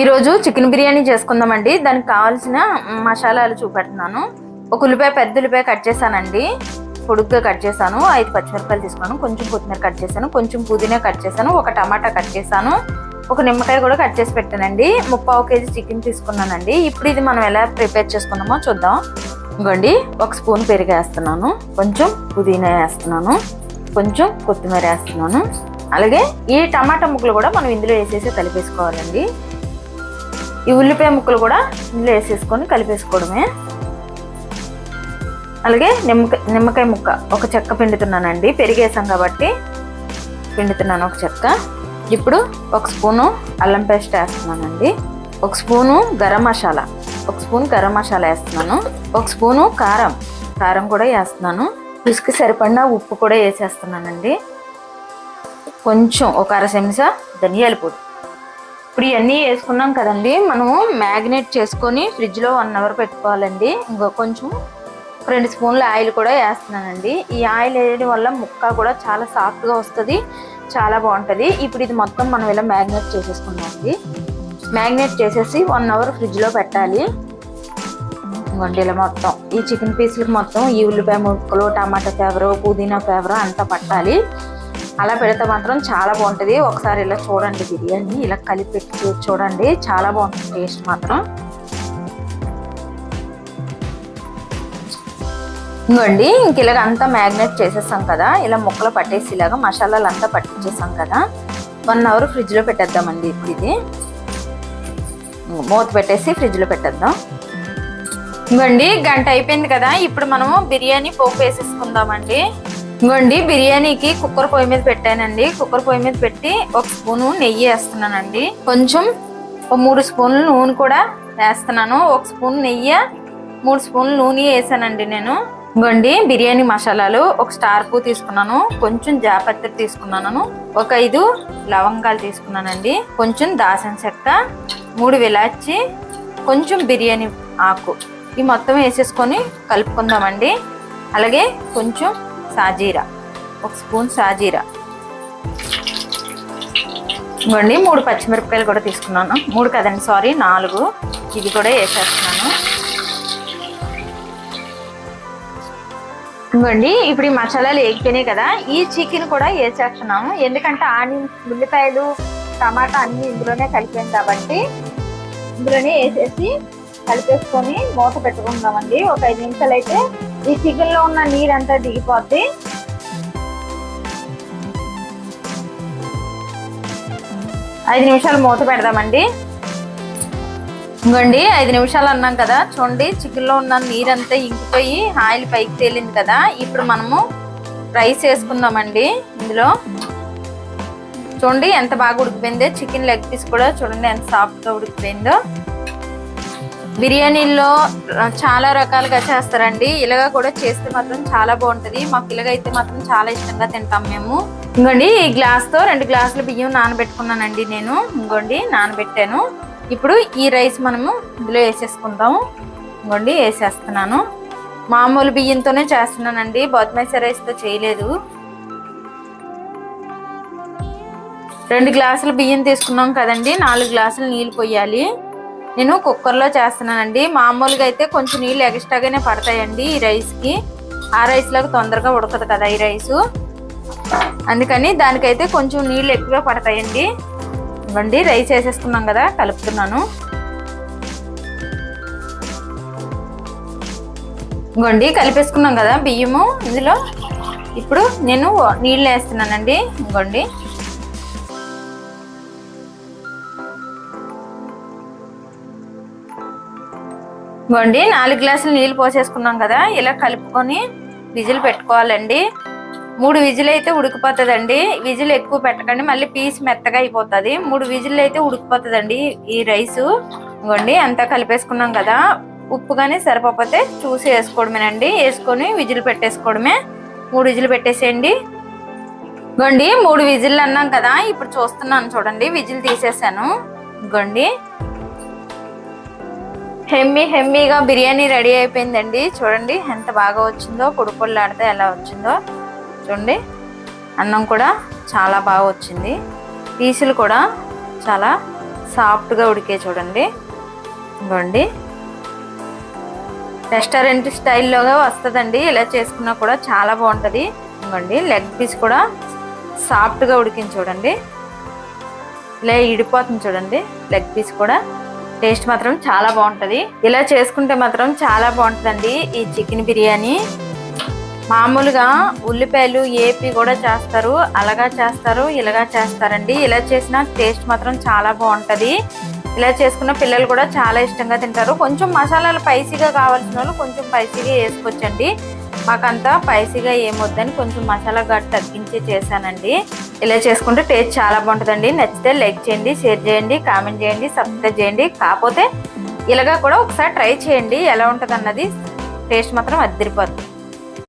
ఈరోజు చికెన్ బిర్యానీ చేసుకుందామండి. దానికి కావాల్సిన మసాలాలు చూపెడుతున్నాను. ఒక ఉల్లిపాయ, పెద్ద ఉల్లిపాయ కట్ చేశానండి, పొడుగ్గా కట్ చేశాను. 5 పచ్చిమిరపకాయలు తీసుకున్నాను, కొంచెం కొత్తిమీర కట్ చేశాను, కొంచెం పుదీనా కట్ చేశాను, ఒక టమాటా కట్ చేశాను, ఒక నిమ్మకాయ కూడా కట్ చేసి పెట్టానండి. 3/4 కేజీ చికెన్ తీసుకున్నానండి. ఇప్పుడు ఇది మనం ఎలా ప్రిపేర్ చేసుకున్నామో చూద్దాం. ఇంకోండి, 1 స్పూన్ పెరుగు వేస్తున్నాను, కొంచెం పుదీనా వేస్తున్నాను, కొంచెం కొత్తిమీర వేస్తున్నాను. అలాగే ఈ టమాటా ముక్కలు కూడా మనం ఇందులో వేసేసి కలిపేసుకోవాలండి. ఈ ఉల్లిపాయ ముక్కలు కూడా ఇందులో వేసేసుకొని కలిపేసుకోవడమే. అలాగే నిమ్మకాయ ముక్క ఒక చెక్క పిండుతున్నానండి, పెరిగేసాం కాబట్టి పిండుతున్నాను ఒక చెక్క. ఇప్పుడు 1 స్పూను అల్లం పేస్ట్ వేస్తున్నానండి, 1 స్పూను గరం మసాలా, 1 స్పూన్ గరం మసాలా వేస్తున్నాను, 1 స్పూను కారం కూడా వేస్తున్నాను. రుచికి సరిపడిన ఉప్పు కూడా వేసేస్తున్నానండి. కొంచెం ఒక 1/2 చెంచా ధనియాల పొడి. ఇప్పుడు ఇవన్నీ వేసుకున్నాం కదండి, మనము మ్యాగ్నేట్ చేసుకొని ఫ్రిడ్జ్లో 1 అవర్ పెట్టుకోవాలండి. ఇంకో కొంచెం 2 స్పూన్ల ఆయిల్ కూడా వేస్తున్నానండి. ఈ ఆయిల్ వేయడం వల్ల ముక్క కూడా చాలా సాఫ్ట్గా వస్తుంది, చాలా బాగుంటుంది. ఇప్పుడు ఇది మొత్తం మనం ఇలా మ్యాగ్నేట్ చేసేసుకున్నామండి. మ్యాగ్నేట్ చేసేసి 1 అవర్ ఫ్రిడ్జ్లో పెట్టాలి. ఇంకోండి, ఇలా మొత్తం ఈ చికెన్ పీసులకు మొత్తం ఈ ఉల్లిపాయ ముక్కలు, టమాటా ఫ్లేవరు, పుదీనా ఫ్లేవరు అంతా పట్టాలి. అలా పెడితే మాత్రం చాలా బాగుంటుంది. ఒకసారి ఇలా చూడండి, బిర్యానీ ఇలా కలిపి పెట్టి చూడండి, చాలా బాగుంటుంది టేస్ట్ మాత్రం. ఇంకోండి, ఇంక ఇలాగ అంతా మ్యాగ్నేట్ చేసేసాం కదా, ఇలా ముక్కలు పట్టేసి ఇలాగ మసాలాలు అంతా పట్టించేసాం కదా, 1 అవర్ ఫ్రిడ్జ్లో పెట్టేద్దామండి. ఇప్పుడు ఇది మూత పెట్టేసి ఫ్రిడ్జ్లో పెట్టేద్దాం. ఇంకోండి, గంట అయిపోయింది కదా, ఇప్పుడు మనము బిర్యానీ పోపు వేసేసుకుందామండి. ఇంకోండి, బిర్యానీకి కుక్కర్ పొయ్యి మీద పెట్టానండి. కుక్కర్ పొయ్యి మీద పెట్టి 1 స్పూను నెయ్యి వేస్తున్నానండి, కొంచెం 3 స్పూన్లు నూనె కూడా వేస్తున్నాను. 1 స్పూన్ నెయ్యి, 3 స్పూన్లు నూనె వేసానండి నేను. ఇంకోండి, బిర్యానీ మసాలాలు 1 స్టార్ పువ్వు తీసుకున్నాను, కొంచెం జాపత్రి తీసుకున్నాను, ఒక 5 లవంగాలు తీసుకున్నానండి, కొంచెం దాల్చిన చెక్క, 3 ఇలాచి, కొంచెం బిర్యానీ ఆకు, ఈ మొత్తం వేసేసుకొని కలుపుకుందామండి. అలాగే కొంచెం సాజీరా, 1 స్పూన్ సాజీరా. ఇంకోండి, 3 పచ్చిమిరపకాయలు కూడా తీసుకున్నాను, 3 కదండి, సారీ 4, ఇది కూడా వేసేస్తున్నాను. ఇంకోండి, ఇప్పుడు ఈ మసాలాలు వేగిపోయినాయి కదా, ఈ చికెన్ కూడా వేసేస్తున్నాము. ఎందుకంటే ఆనియన్స్, ఉల్లిపాయలు, టమాటా అన్ని ఇందులోనే కలిపాను కాబట్టి ఇందులోనే వేసేసి కలిపేసుకొని మూత పెట్టుకుందామండి. ఒక 5 నిమిషాలు అయితే ఈ చికెన్ లో ఉన్న నీరంతా దిగిపోద్ది. 5 నిమిషాలు మూత పెడదామండి. ఇంకోండి, 5 నిమిషాలు అన్నాం కదా, చూడండి చికెన్ లో ఉన్న నీరంతా ఇంకిపోయి ఆయిల్ పైకి తేలింది కదా. ఇప్పుడు మనము రైస్ వేసుకుందామండి. ఇందులో చూడండి ఎంత బాగా ఉడికిపోయిందో, చికెన్ లెగ్ పీస్ కూడా చూడండి ఎంత సాఫ్ట్ గా ఉడికిపోయిందో. బిర్యానీలో చాలా రకాలుగా చేస్తారండి, ఇలాగా కూడా చేస్తే మాత్రం చాలా బాగుంటుంది. మాకు ఇలాగైతే మాత్రం చాలా ఇష్టంగా తింటాం మేము. ఇంకోండి, ఈ గ్లాస్తో 2 గ్లాసుల బియ్యం నానబెట్టుకున్నానండి నేను. ఇంకోండి, నానబెట్టాను. ఇప్పుడు ఈ రైస్ మనము ఇందులో వేసేసుకుందాము. ఇంకోండి, వేసేస్తున్నాను. మామూలు బియ్యంతోనే చేస్తున్నానండి, బాస్మతి రైస్తో చేయలేదు. 2 గ్లాసుల బియ్యం తీసుకున్నాం కదండి, 4 గ్లాసులు నీళ్ళు పోయాలి. నేను కుక్కర్లో చేస్తున్నానండి. మామూలుగా అయితే కొంచెం నీళ్ళు ఎక్స్ట్రాగానే పడతాయండి ఈ రైస్కి. ఆ రైస్ లాగా తొందరగా ఉడకదు కదా ఈ రైసు, అందుకని దానికైతే కొంచెం నీళ్ళు ఎక్కువగా పడతాయండి. ఇవ్వండి, రైస్ వేసేసుకున్నాం కదా, కలుపుతున్నాను. ఇవ్వండి, కలిపేసుకున్నాం కదా బియ్యము, ఇందులో ఇప్పుడు నేను నీళ్ళు వేస్తున్నానండి. ఇవ్వండి, ఇవ్వండి 4 గ్లాసులు నీళ్ళు పోసేసుకున్నాం కదా, ఇలా కలుపుకొని విజిల్ పెట్టుకోవాలండి. 3 విజిల్ అయితే ఉడికిపోతుందండి. విజిల్ ఎక్కువ పెట్టకండి, మళ్ళీ పీస్ మెత్తగా అయిపోతుంది. 3 విజిల్ అయితే ఉడికిపోతుందండి ఈ రైసు. ఇవ్వండి, అంతా కలిపేసుకున్నాం కదా, ఉప్పు కానీ సరిపోతే చూసి వేసుకోవడమేనండి. వేసుకొని విజిల్ పెట్టేసుకోవడమే. 3 విజిల్ పెట్టేసేయండి. ఇవ్వండి, 3 విజిల్ అన్నాం కదా, ఇప్పుడు చూస్తున్నాను చూడండి, విజిల్ తీసేసాను. ఇవ్వండి, హెమ్మీగా బిర్యానీ రెడీ అయిపోయిందండి. చూడండి ఎంత బాగా వచ్చిందో, పొడి పొడిలాడితే ఎలా వచ్చిందో చూడండి. అన్నం కూడా చాలా బాగా వచ్చింది, పీసులు కూడా చాలా సాఫ్ట్గా ఉడికే చూడండి. ఇవ్వండి, రెస్టారెంట్ స్టైల్లోగా వస్తుందండి. ఇలా చేసుకున్నా కూడా చాలా బాగుంటుంది. ఇవ్వండి, లెగ్ పీస్ కూడా సాఫ్ట్గా ఉడికింది చూడండి. ఇలా ఇడిపోతుంది చూడండి. లెగ్ పీస్ కూడా టేస్ట్ మాత్రం చాలా బాగుంటుంది. ఇలా చేసుకుంటే మాత్రం చాలా బాగుంటుందండి ఈ చికెన్ బిర్యానీ. మామూలుగా ఉల్లిపాయలు ఏపి కూడా చేస్తారు, అలాగా చేస్తారు, ఇలాగా చేస్తారండి. ఇలా చేసిన టేస్ట్ మాత్రం చాలా బాగుంటుంది. ఇలా చేసుకున్న పిల్లలు కూడా చాలా ఇష్టంగా తింటారు. కొంచెం మసాలాలు స్పైసీగా కావాల్సిన వాళ్ళు కొంచెం స్పైసీగా వేసుకోవచ్చండి. మాకంతా స్పైసీగా ఏమొద్దని కొంచెం మసాలా ఘాటు తగ్గించి చేశానండి. ఇలా చేసుకుంటే టేస్ట్ చాలా బాగుంటుందండి. నచ్చితే లైక్ చేయండి, షేర్ చేయండి, కామెంట్ చేయండి, సబ్స్క్రైబ్ చేయండి. కాకపోతే ఇలాగా కూడా ఒకసారి ట్రై చేయండి, ఎలా ఉంటుంది అన్నది. టేస్ట్ మాత్రం అదిరిపోతుంది.